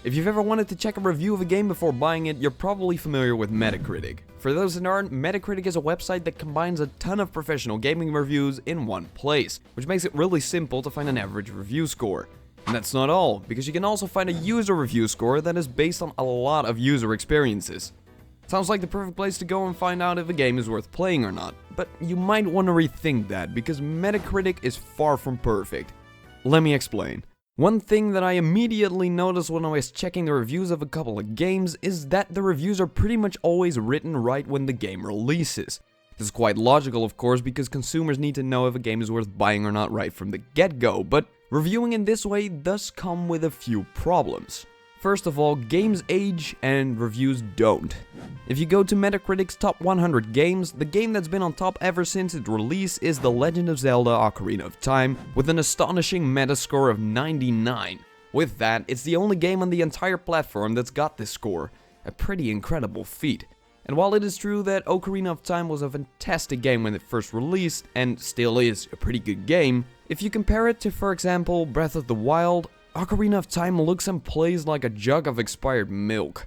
If you've ever wanted to check a review of a game before buying it, you're probably familiar with Metacritic. For those that aren't, Metacritic is a website that combines a ton of professional gaming reviews in one place, which makes it really simple to find an average review score. And that's not all, because you can also find a user review score that is based on a lot of user experiences. Sounds like the perfect place to go and find out if a game is worth playing or not, but you might want to rethink that, because Metacritic is far from perfect. Let me explain. One thing that I immediately noticed when I was checking the reviews of a couple of games is that the reviews are pretty much always written right when the game releases. This is quite logical, of course, because consumers need to know if a game is worth buying or not right from the get-go, but reviewing in this way does come with a few problems. First of all, games age and reviews don't. If you go to Metacritic's top 100 games, the game that's been on top ever since its release is The Legend of Zelda: Ocarina of Time, with an astonishing Metascore of 99. With that, it's the only game on the entire platform that's got this score, a pretty incredible feat. And while it is true that Ocarina of Time was a fantastic game when it first released, and still is a pretty good game, if you compare it to, for example, Breath of the Wild, Ocarina of Time looks and plays like a jug of expired milk.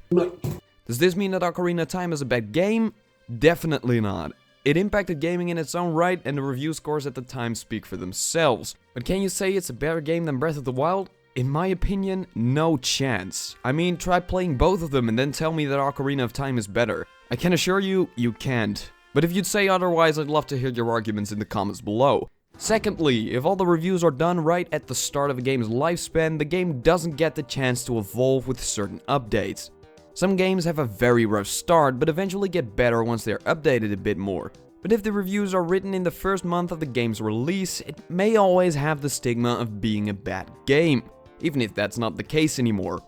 Does this mean that Ocarina of Time is a bad game? Definitely not. It impacted gaming in its own right, and the review scores at the time speak for themselves. But can you say it's a better game than Breath of the Wild? In my opinion, no chance. I mean, try playing both of them and then tell me that Ocarina of Time is better. I can assure you, you can't. But if you'd say otherwise, I'd love to hear your arguments in the comments below. Secondly, if all the reviews are done right at the start of a game's lifespan, the game doesn't get the chance to evolve with certain updates. Some games have a very rough start, but eventually get better once they're updated a bit more. But if the reviews are written in the first month of the game's release, it may always have the stigma of being a bad game, even if that's not the case anymore.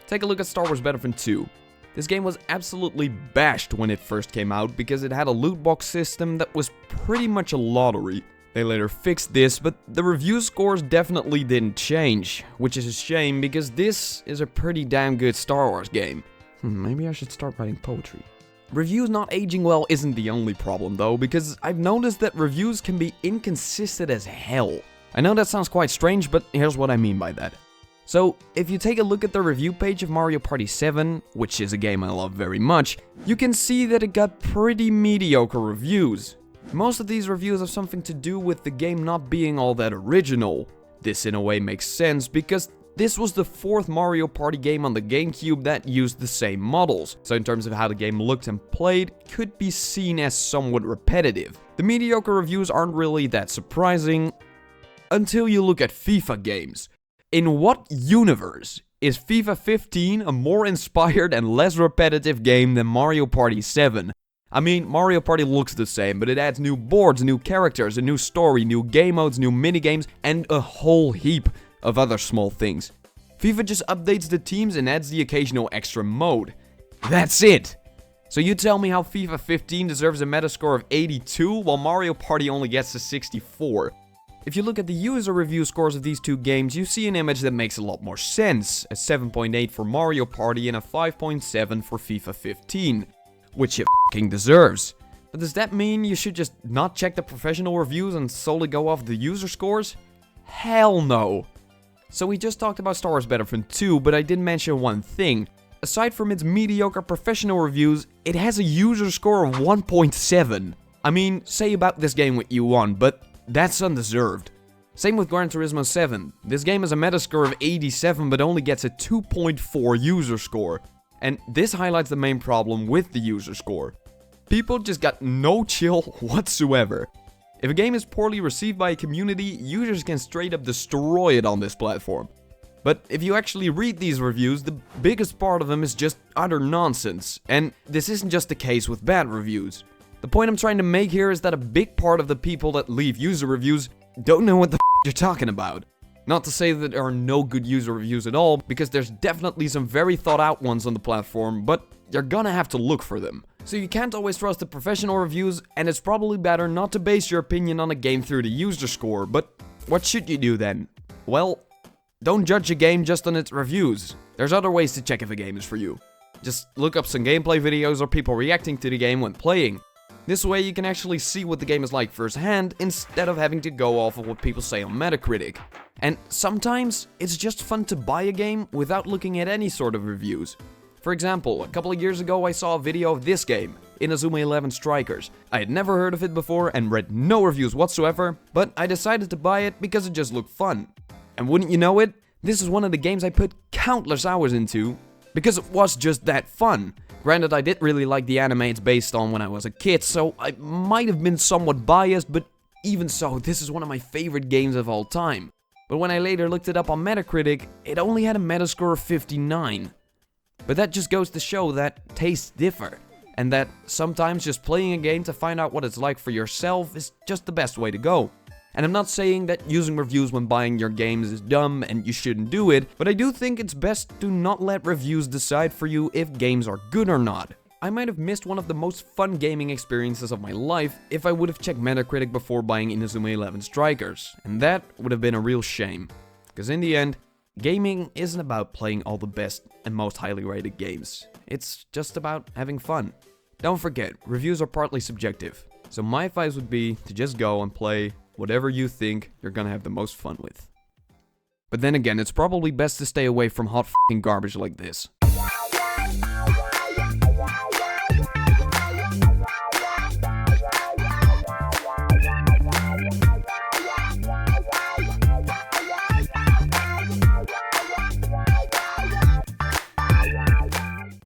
Take a look at Star Wars Battlefront 2. This game was absolutely bashed when it first came out because it had a loot box system that was pretty much a lottery. They later fixed this, but the review scores definitely didn't change, which is a shame because this is a pretty damn good Star Wars game. Maybe I should start writing poetry. Reviews not aging well isn't the only problem though, because I've noticed that reviews can be inconsistent as hell. I know that sounds quite strange, but here's what I mean by that. So, if you take a look at the review page of Mario Party 7, which is a game I love very much, you can see that it got pretty mediocre reviews. Most of these reviews have something to do with the game not being all that original. This in a way makes sense because this was the fourth Mario Party game on the GameCube that used the same models, so in terms of how the game looked and played, could be seen as somewhat repetitive. The mediocre reviews aren't really that surprising until you look at FIFA games. In what universe is FIFA 15 a more inspired and less repetitive game than Mario Party 7? I mean, Mario Party looks the same, but it adds new boards, new characters, a new story, new game modes, new minigames, and a whole heap of other small things. FIFA just updates the teams and adds the occasional extra mode. That's it! So you tell me how FIFA 15 deserves a Metascore of 82, while Mario Party only gets a 64. If you look at the user review scores of these two games, you see an image that makes a lot more sense. A 7.8 for Mario Party and a 5.7 for FIFA 15. Which it f***ing deserves. But does that mean you should just not check the professional reviews and solely go off the user scores? Hell no! So we just talked about Star Wars Battlefront 2, but I didn't mention one thing. Aside from its mediocre professional reviews, it has a user score of 1.7. I mean, say about this game what you want, but that's undeserved. Same with Gran Turismo 7. This game has a Metascore of 87 but only gets a 2.4 user score. And this highlights the main problem with the user score. People just got no chill whatsoever. If a game is poorly received by a community, users can straight up destroy it on this platform. But if you actually read these reviews, the biggest part of them is just utter nonsense. And this isn't just the case with bad reviews. The point I'm trying to make here is that a big part of the people that leave user reviews don't know what the f you're talking about. Not to say that there are no good user reviews at all, because there's definitely some very thought out ones on the platform, but you're gonna have to look for them. So you can't always trust the professional reviews, and it's probably better not to base your opinion on a game through the user score, but what should you do then? Well, don't judge a game just on its reviews. There's other ways to check if a game is for you. Just look up some gameplay videos or people reacting to the game when playing. This way you can actually see what the game is like firsthand instead of having to go off of what people say on Metacritic. And sometimes it's just fun to buy a game without looking at any sort of reviews. For example, a couple of years ago I saw a video of this game, Inazuma 11 Strikers. I had never heard of it before and read no reviews whatsoever, but I decided to buy it because it just looked fun. And wouldn't you know it, this is one of the games I put countless hours into because it was just that fun. Granted, I did really like the anime it's based on when I was a kid, so I might have been somewhat biased, but even so, this is one of my favorite games of all time. But when I later looked it up on Metacritic, it only had a Metascore of 59. But that just goes to show that tastes differ, and that sometimes just playing a game to find out what it's like for yourself is just the best way to go. And I'm not saying that using reviews when buying your games is dumb and you shouldn't do it, but I do think it's best to not let reviews decide for you if games are good or not. I might have missed one of the most fun gaming experiences of my life if I would have checked Metacritic before buying Inazuma 11 Strikers, and that would have been a real shame. Because in the end, gaming isn't about playing all the best and most highly rated games. It's just about having fun. Don't forget, reviews are partly subjective, so my advice would be to just go and play whatever you think you're gonna have the most fun with. But then again, it's probably best to stay away from hot f***ing garbage like this.